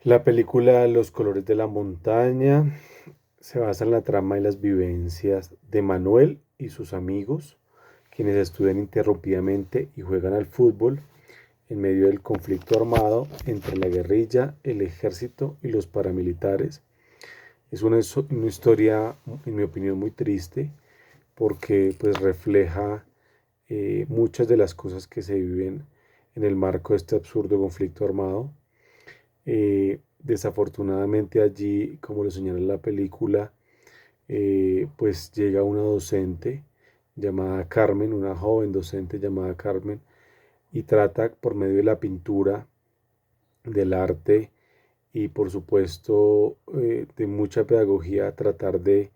La película Los colores de la montaña se basa en la trama y las vivencias de Manuel y sus amigos, quienes estudian interrumpidamente y juegan al fútbol en medio del conflicto armado entre la guerrilla, el ejército y los paramilitares. Es una historia, en mi opinión, muy triste porque pues refleja muchas de las cosas que se viven en el marco de este absurdo conflicto armado. Desafortunadamente allí, como lo señala la película, pues llega una docente llamada Carmen, una joven docente llamada Carmen, y trata por medio de la pintura, del arte y por supuesto de mucha pedagogía tratar de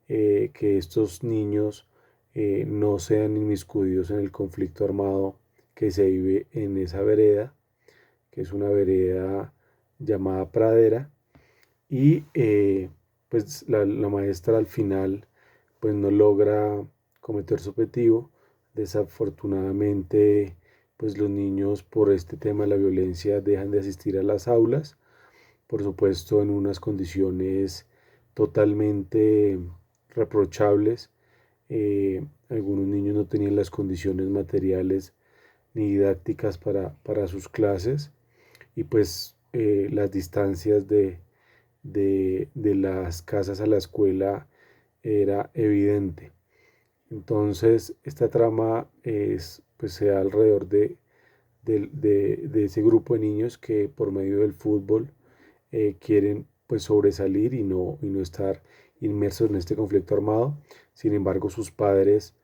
que estos niños no sean inmiscuidos en el conflicto armado que se vive en esa vereda, que es una vereda llamada Pradera, y pues la maestra al final pues no logra cometer su objetivo. Desafortunadamente pues los niños por este tema de la violencia dejan de asistir a las aulas, por supuesto en unas condiciones totalmente reprochables. Algunos niños no tenían las condiciones materiales ni didácticas para sus clases y pues las distancias de las casas a la escuela era evidente. Entonces, esta trama pues, se da alrededor de ese grupo de niños que por medio del fútbol quieren pues sobresalir y no estar inmersos en este conflicto armado. Sin embargo, sus padres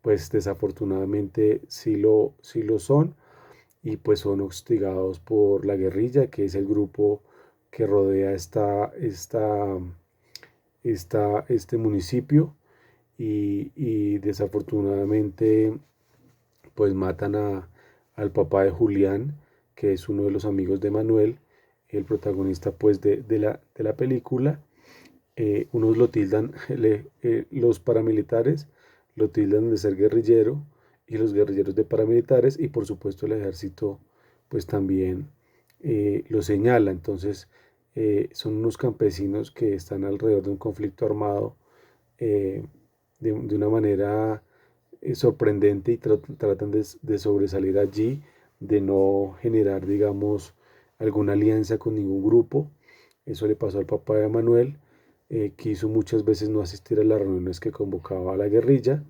pues desafortunadamente sí lo son y pues son hostigados por la guerrilla, que es el grupo que rodea este municipio y desafortunadamente pues matan al papá de Julián, que es uno de los amigos de Manuel, el protagonista pues de la película. Unos lo tildan, los paramilitares lo tildan de ser guerrillero y los guerrilleros de paramilitares y por supuesto el ejército pues también lo señala. Entonces son unos campesinos que están alrededor de un conflicto armado eh, de una manera sorprendente y tratan de sobresalir allí, de no generar, digamos, alguna alianza con ningún grupo. Eso le pasó al papá de Manuel, quiso muchas veces no asistir a las reuniones que convocaba a la guerrilla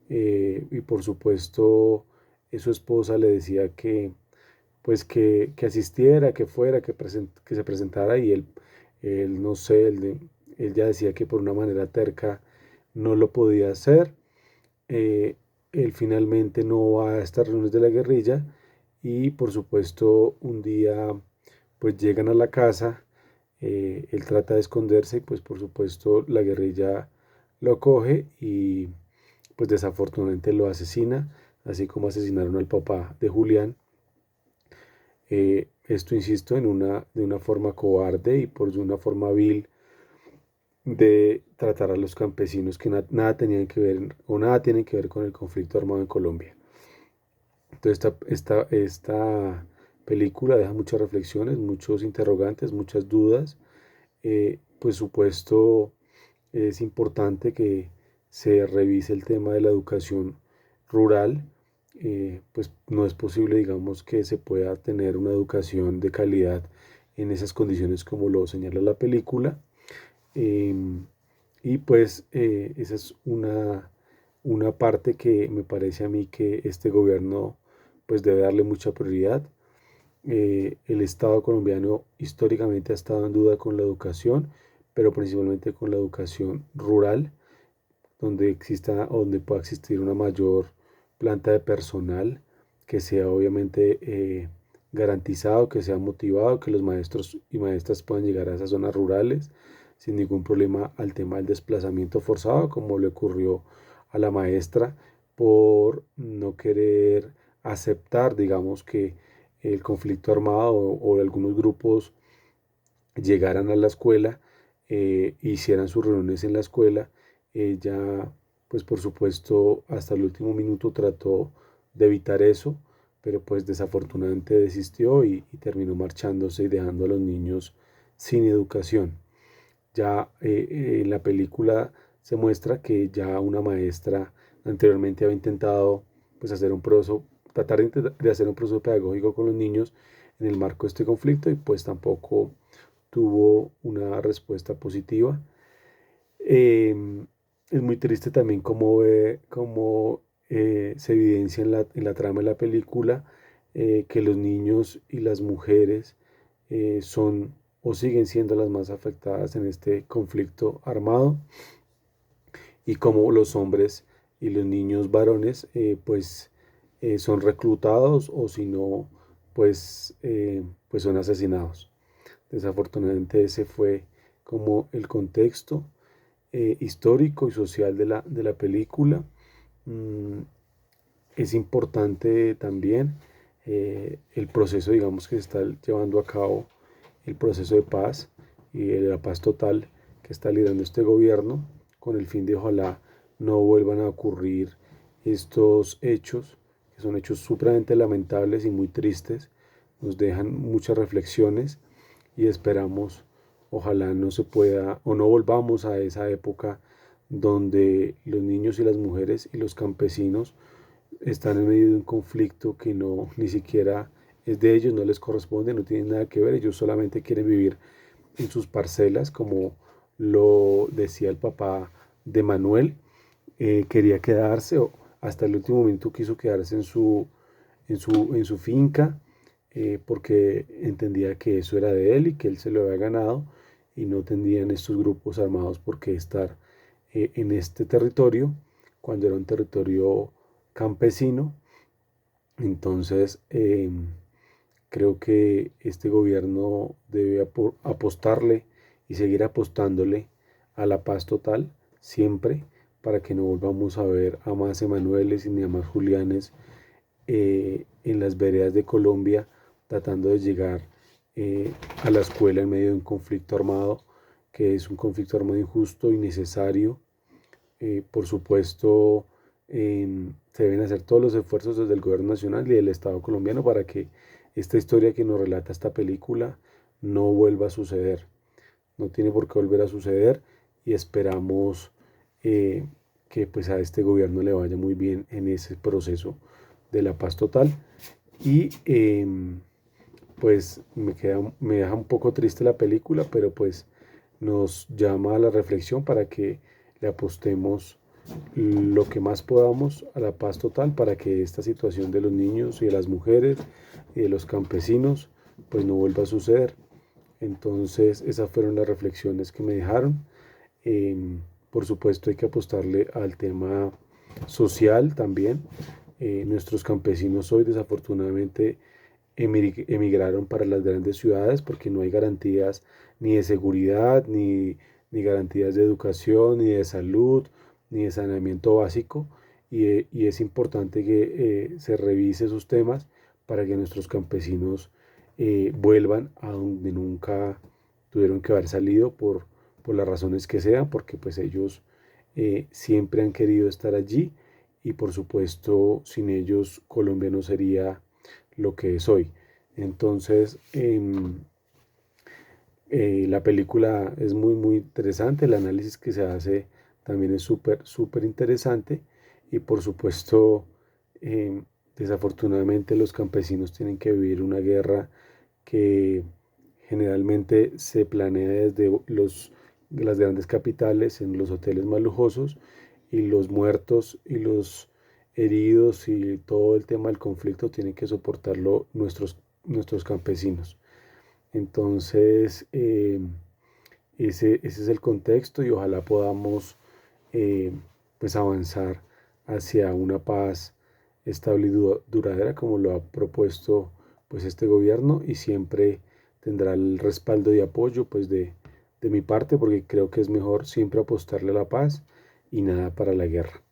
y por supuesto su esposa le decía que pues que asistiera, que fuera, que se presentara y él no sé, él ya decía que por una manera terca no lo podía hacer. Eh, Él finalmente no va a estas reuniones de la guerrilla y por supuesto un día pues llegan a la casa, él trata de esconderse y pues por supuesto la guerrilla lo coge y pues desafortunadamente lo asesina, así como asesinaron al papá de Julián. Esto, insisto, de una forma cobarde y por una forma vil de tratar a los campesinos que nada tenían que ver o nada tienen que ver con el conflicto armado en Colombia. Entonces esta película deja muchas reflexiones, muchos interrogantes, muchas dudas. Pues supuesto es importante que se revise el tema de la educación rural. Pues no es posible, digamos, que se pueda tener una educación de calidad en esas condiciones como lo señala la película. Em, y pues esa es una parte que me parece a mí que este gobierno pues debe darle mucha prioridad. El Estado colombiano históricamente ha estado en duda con la educación, pero principalmente con la educación rural, donde exista, donde pueda existir una mayor planta de personal, que sea obviamente garantizado, que sea motivado, que los maestros y maestras puedan llegar a esas zonas rurales sin ningún problema al tema del desplazamiento forzado, como le ocurrió a la maestra por no querer aceptar, digamos, que el conflicto armado o algunos grupos llegaran a la escuela, hicieran sus reuniones en la escuela. Ella, pues por supuesto, hasta el último minuto trató de evitar eso, pero pues desafortunadamente desistió y terminó marchándose y dejando a los niños sin educación. Ya en la película se muestra que ya una maestra anteriormente había intentado pues hacer un proceso, de hacer un proceso pedagógico con los niños en el marco de este conflicto y pues tampoco tuvo una respuesta positiva. Em, es muy triste también cómo se evidencia en la trama de la película que los niños y las mujeres son o siguen siendo las más afectadas en este conflicto armado y cómo los hombres y los niños varones son reclutados o si no pues son asesinados. Desafortunadamente ese fue como el contexto histórico y social de la película. Mm, es importante también el proceso, digamos, que se está llevando a cabo, el proceso de paz y de la paz total que está liderando este gobierno, con el fin de ojalá no vuelvan a ocurrir estos hechos, que son hechos supremamente lamentables y muy tristes, nos dejan muchas reflexiones y esperamos, ojalá no se pueda o no volvamos a esa época donde los niños y las mujeres y los campesinos están en medio de un conflicto que no ni siquiera es de ellos, no les corresponde, no tienen nada que ver, ellos solamente quieren vivir en sus parcelas, como lo decía el papá de Manuel, quería quedarse, o hasta el último momento quiso quedarse en su finca, porque entendía que eso era de él y que él se lo había ganado y no tendrían estos grupos armados por qué estar en este territorio, cuando era un territorio campesino. Entonces, creo que este gobierno debe apostarle y seguir apostándole a la paz total siempre para que no volvamos a ver a más Emanueles ni a más Julianes en las veredas de Colombia tratando de llegar a la escuela en medio de un conflicto armado, que es un conflicto armado injusto y necesario. Por supuesto, se deben hacer todos los esfuerzos desde el gobierno nacional y del Estado colombiano para que esta historia que nos relata esta película no vuelva a suceder. No tiene por qué volver a suceder y esperamos que pues a este gobierno le vaya muy bien en ese proceso de la paz total. Y pues me deja un poco triste la película, pero pues nos llama a la reflexión para que le apostemos lo que más podamos a la paz total para que esta situación de los niños y de las mujeres y de los campesinos pues no vuelva a suceder. Entonces esas fueron las reflexiones que me dejaron. Por supuesto hay que apostarle al tema social también. Nuestros campesinos hoy desafortunadamente emigraron para las grandes ciudades porque no hay garantías ni de seguridad, ni garantías de educación, ni de salud, ni de saneamiento básico. Y es importante que se revise esos temas para que nuestros campesinos vuelvan a donde nunca tuvieron que haber salido por las razones que sean, porque pues ellos siempre han querido estar allí y por supuesto sin ellos Colombia no sería lo que es hoy. Entonces, la película es muy interesante, el análisis que se hace también es súper interesante y por supuesto, desafortunadamente los campesinos tienen que vivir una guerra que generalmente se planea desde las grandes capitales, en los hoteles más lujosos, y los muertos y los heridos y todo el tema del conflicto tienen que soportarlo nuestros campesinos. Entonces, ese es el contexto y ojalá podamos eh, pues avanzar hacia una paz estable y duradera como lo ha propuesto pues este gobierno y siempre tendrá el respaldo y apoyo pues de mi parte porque creo que es mejor siempre apostarle a la paz y nada para la guerra.